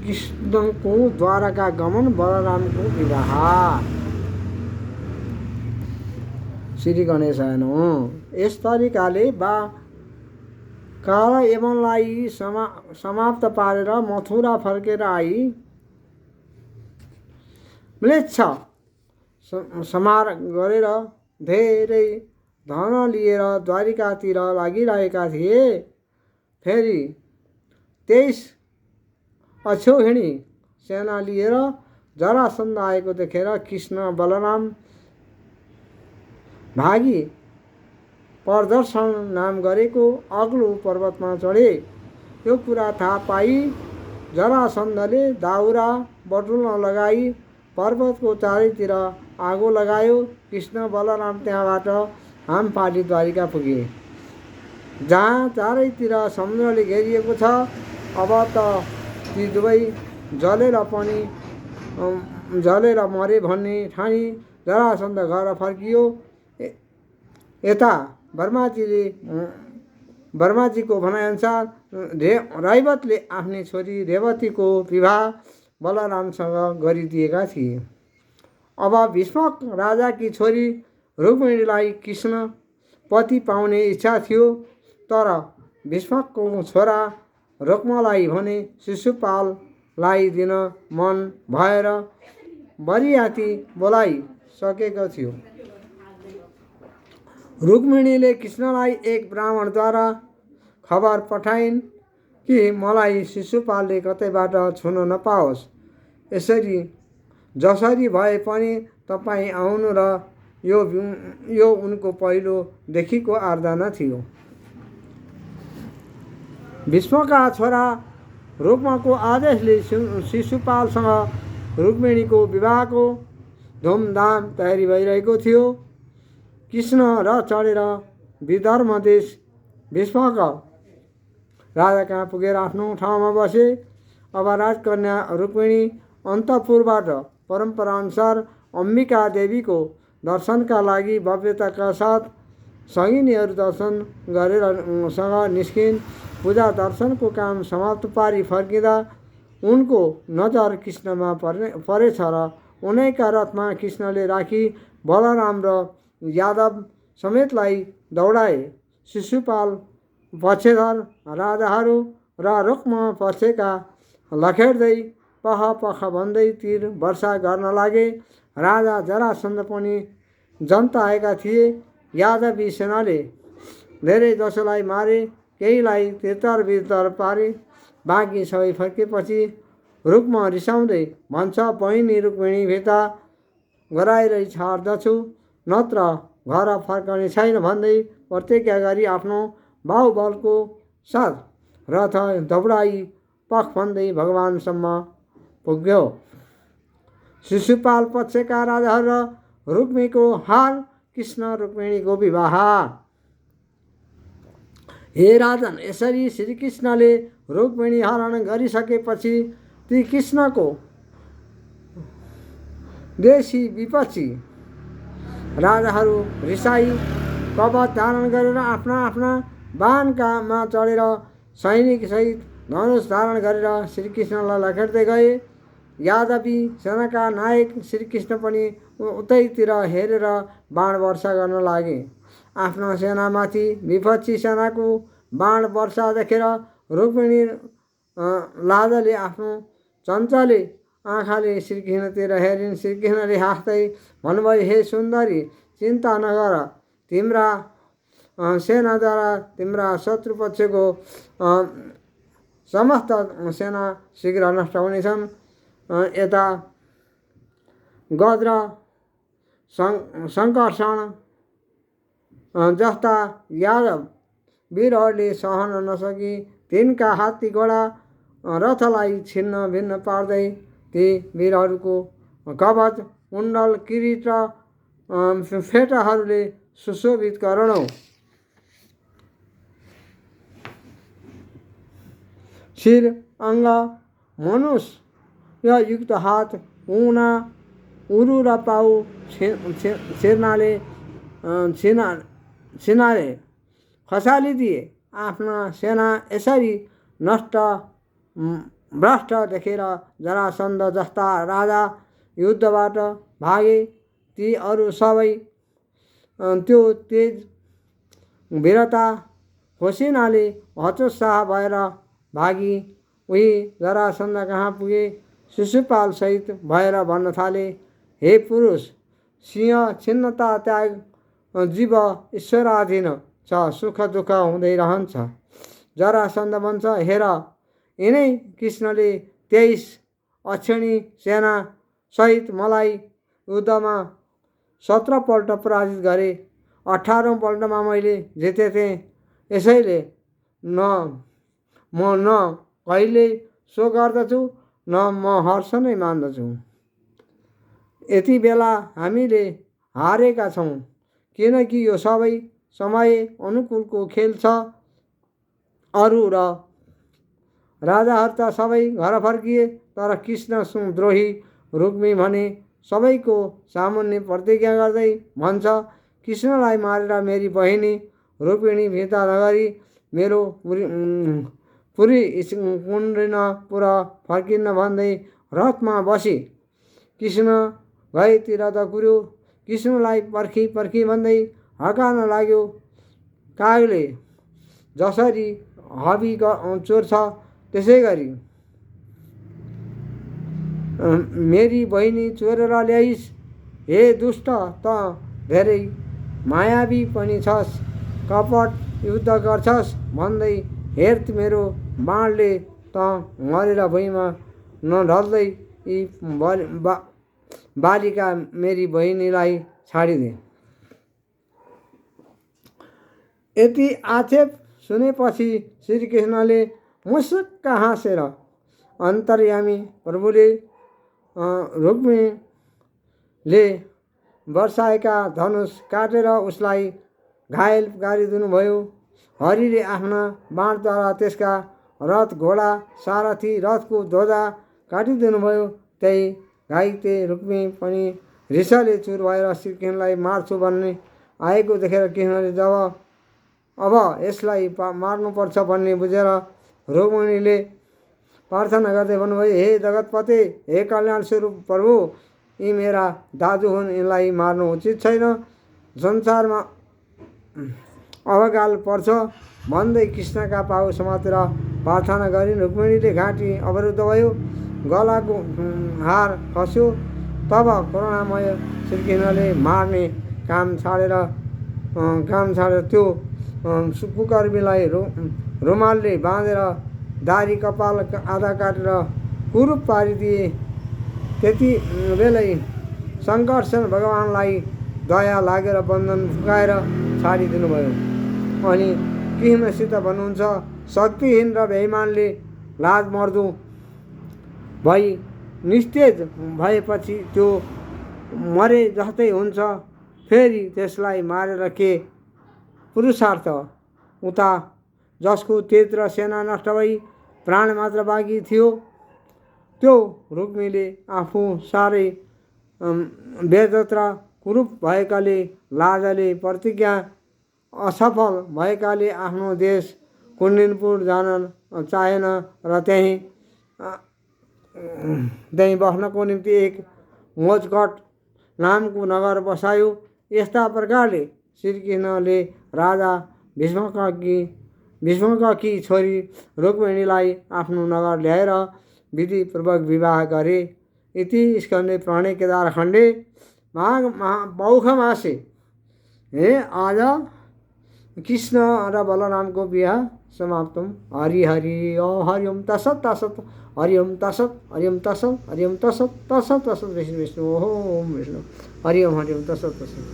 कृष्णको द्वारका गमन, बलरामको विवाह। श्री गणेशाय नमः। यस तरिकाले काल यमनलाई समाप्त पारेर मथुरा फर्केर आई म्लेच्छ समार गरेर धेरै धन लिएर द्वारिकातिर लागिरहेका थिए। फेरि 23 अक्षौहिणी सेना लिएर जरासन्ध आएको देखेर कृष्ण बलराम भागी प्रदर्शन नाम गरेको अग्लो पर्वतमा चढे। यो कुरा थाहा पाई जरासन्धले दाउरा बटुल्न लगाई पर्वतको चारैतिर आगो लगायो। कृष्ण बलराम त्यहाँबाट हाम फाली द्वारिका पुगे, जहाँ चारैतिर समुद्रले घेरिएको छ। अब त ती दुवै जलेर मरे भन्ने ठानी जरासन्ध घर फर्कियो। यता ब्रह्माजीको भनाइअनुसार रैवतले आफ्नी छोरी रेवतीको विवाह बलरामसँग गरिदिएका थिए। अब भीष्मक राजाकी छोरी रुक्मिणीलाई कृष्ण पति पाउने इच्छा थियो, तर भीष्मकको छोरा रुक्मलाई भने शिशुपाललाई दिन मन भएर बरियाती बोलाइसकेको थियो। रुक्मिणीले कृष्णलाई एक ब्राह्मणद्वारा खबर पठाइन् कि मलाई शिशुपालले कतैबाट छुन नपाओस्। जसरी भए पनि तपाईँ आउनु र यो उनको पहिलोदेखिको आराधना थियो। भीष्मका छोरा रुक्मको आदेशले शिशुपालसँग रुक्मिणीको विवाहको धुमधाम तयारी भइरहेको थियो। कृष्ण र चढेर विदर्भ देश भीष्मक राजा कहाँ पुगेर आफ्नो ठाउँमा बसे। अब राजकन्या रुक्मिणी अन्तपुरबाट परम्पराअनुसार अम्बिका देवीको दर्शनका लागि भव्यताका साथ सगिनीहरू दर्शन गरेर सँग निस्किन्। पूजा दर्शनको काम समाप्त पारी फर्किँदा उनको नजर कृष्णमा परेछ र उनैका रथमा कृष्णले राखी बलराम र यादव समेतलाई दौडाए। शिशुपाल पक्षधर राजाहरू र रुक्म पक्षका लखेड्दै पख भन्दै तीर वर्षा गर्न लागे। राजा जरासन्ध पनि जन्ताएका थिए। यादवी सेनाले धेरै जसोलाई मारे, केहीलाई तितर पारे। बाँकी सबै फर्केपछि रुक्म रिसाउँदै भन्छ, बहिनी रुक्मिणी फिर्ता गराएरै छाड्दछु, नत्र घर फर्कने छैन भन्दै प्रतिज्ञा गरी आफ्नो बाहुबलको साथ रथ दौडाई पख भन्दै भगवानसम्म पुग्यो। शिशुपाल पक्षका राजाहरू र रुक्मीको हार, कृष्ण रुक्मिणीको विवाह। हे राजन, यसरी श्रीकृष्णले रुक्मिणी हरण गरिसकेपछि ती कृष्णको देशी विपक्षी राजाहरू रिसाई कवच धारण गरेर आफ्ना वाहनमा चढेर सैनिकसहित धनुष धारण गरेर श्रीकृष्णलाई लखेड्दै गए। यादवी सेनाका नायक श्रीकृष्ण पनि उतैतिर हेरेर बाण वर्षा गर्न लागे। आफ्ना सेनामाथि विपक्षी सेनाको बाण वर्षा देखेर रुक्मिणी लाजले आफ्नो चञ्चले आँखाले श्रीकृष्णतिर हेरिन्। श्रीकृष्णले हाँस्दै भन्नुभयो, हे सुन्दरी, चिन्ता नगर, तिम्रा सेनाद्वारा तिम्रा शत्रुपक्षको समस्त सेना शीघ्र नष्ट हुनेछन्। यता गद्र सङ्कर्षण जस्ता यादव वीरहरूले सहन नसकी तिनका हात्ती घोडा रथलाई छिन्न भिन्न पार्दै ती वीरहरूको कवच कुण्डल किरीट र फेटाहरूले सुशोभित करणौं शिर अङ्ग मनुष्य युक्त हात उना उरु र पाउ छिनाले खसालिदिए। आफ्ना सेना यसरी नष्ट भ्रष्ट देखेर जरासन्ध जस्ता राजा युद्धबाट भागे। ती अरू सबै त्यो तेज वीरता खोसिनाले हतोत्साह भएर भागी उही जरासन्ध कहाँ पुगे। शिशुपाल सहित भएर भन्न थाले, हे पुरुष, सिंह छिन्नता त्याग जीव ईश्वराधीन छ, सुख दुःख हुँदै रहन्छ। जरासन्ध भन्छ, हेर यिनै कृष्णले 23 अक्षिणी सेना सहित मलाई युद्धमा 17 पल्ट पराजित गरे। 18औं पल्टमा मैले जितेथेँ। यसैले म न कहिल्यै सो गर्दछु न म हर्ष नै मान्दछु। यति बेला हामीले हारेका छौँ, किनकि यो सबै समय अनुकूलको खेल छ। अरू र राजाहरू त सबै घर फर्किए, तर कृष्ण द्रोही रुक्मी भने सबैको सामुन्ने प्रतिज्ञा गर्दै भन्छ, कृष्णलाई मारेर मेरी बहिनी रुक्मिणी फिर्ता नगरी मेरो पुरी कुण्डिनपुर फर्किन्न भन्दै रथमा बसी कृष्ण गएतिर दगुर्यो। कृष्णलाई पर्खी पर्खी भन्दै हकार्न लाग्यो। कागले जसरी हबी चोर्छ त्यसै गरी मेरी बहिनी चोरेर ल्याइस्। हे दुष्ट, त धेरै मायावी पनि छस्, कपट युद्ध गर्छस् भन्दै हेर्थ मेरो बाणले त मरेर भुइँमा नढल्दै यी बालिका मेरी बहिनीलाई छाडिदे। यति आक्षेप सुनेपछि श्रीकृष्णले मुसुक्क हाँसेर अन्तर्यामी प्रभुले रुक्मिणीले वर्षाएका धनुष काटेर उसलाई घायल पारिदिनुभयो। हरिले आफ्ना बाणद्वारा त्यसका रथ घोडा सारथी रथको ध्वजा काटिदिनुभयो। त्यही घाइते रुक्मिणी पनि रिसले चुर भएर श्रीकृष्णलाई मार्छु भन्ने आएको देखेर कृष्णले अब यसलाई मार्नुपर्छ भन्ने बुझेर रुक्मिणीले प्रार्थना गर्दै भन्नुभयो, हे जगतपते, हे कल्याण स्वरूप प्रभु, यी मेरा दाजु हुन्, यिनलाई मार्नु उचित छैन, संसारमा अवगाल पर्छ भन्दै कृष्णका पाउ समातेर प्रार्थना गरिन्। रुक्मिणीले घाँटी अवरुद्ध भयो, गलाको हार खस्यो। तब करुणामय श्रीकृष्णले मार्ने काम छाडेर त्यो कुकर्मीलाई रुमालले बाँधेर दारी कपाल आधा काटेर कुरूप पारिदिए। त्यति बेलै शङ्कर्षण भगवानलाई दया लागेर बन्धन फुकाएर छाडिदिनुभयो। अनि कृष्णसित भन्नुहुन्छ, शक्तिहीन र बेइमानले लाज मर्दो भई निस्तेज भएपछि त्यो मरे जस्तै हुन्छ। फेरि त्यसलाई मारेर के पुरुषार्थ? उता जसको तेज र सेना नष्ट भई प्राण मात्र बाँकी थियो, त्यो रुक्मीले आफू साह्रै बेइज्जत र कुरूप भएकाले लाजले प्रतिज्ञा असफल भएकाले आफ्नो देश कुण्डिनपुर जान चाहेन र त्यहीँ बस्नको निम्ति एक मोजकट नामको नगर बसायो। यस्ता प्रकारले श्रीकृष्णले राजा भीष्मककी छोरी रुक्मिणीलाई आफ्नो नगर ल्याएर विधिपूर्वक विवाह गरे। इति स्कन्धे पुराणे केदारखण्डे पौषमासे आज कृष्ण र बलरामको विवाह समाप्तम। हरि हरि हरि ओम तसत् तसत् हरि ओम तसत् हरि ओम तसत् हरि ओम तसत् तसत् तसत् विष्णु विष्णु ओम विष्णु हरि ओम तसत् तसत्।